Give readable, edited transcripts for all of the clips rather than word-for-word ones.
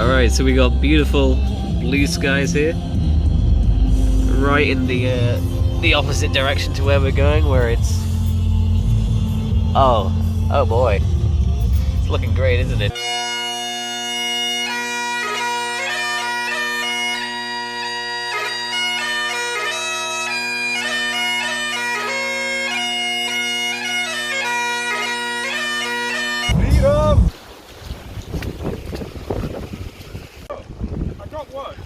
Alright, so we got beautiful blue skies here. Right in the opposite direction to where we're going, where it's... Oh boy. It's looking great, isn't it? I got one.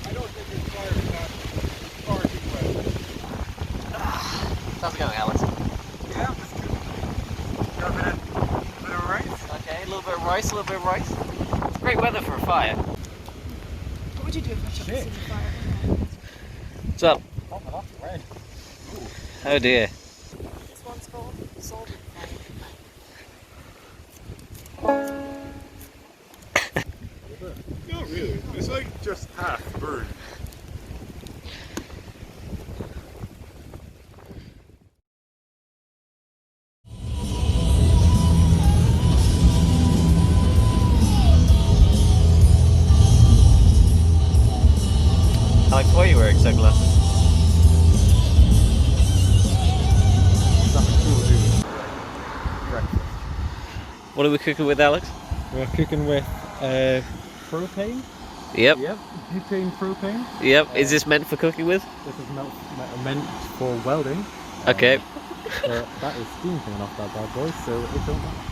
I don't think it's firing that far too well. How's it going, Alex? Yeah, it's good. Got a bit of rice? Okay, a little bit of rice, a little bit of rice. It's great weather for a fire. What would you do if I shot this in the fire? What's up? Oh, my last red. Oh dear. This one's called Solid Fire. Not really. It's like just half burned. Alex, why are you wearing sunglasses? Something cool to do. Breakfast. What are we cooking with, Alex? We're cooking with propane. Yep. Yep, butane propane. Yep. Is this meant for cooking with? This is meant for welding. Okay. That is steam coming off that bad boy, so it don't matter.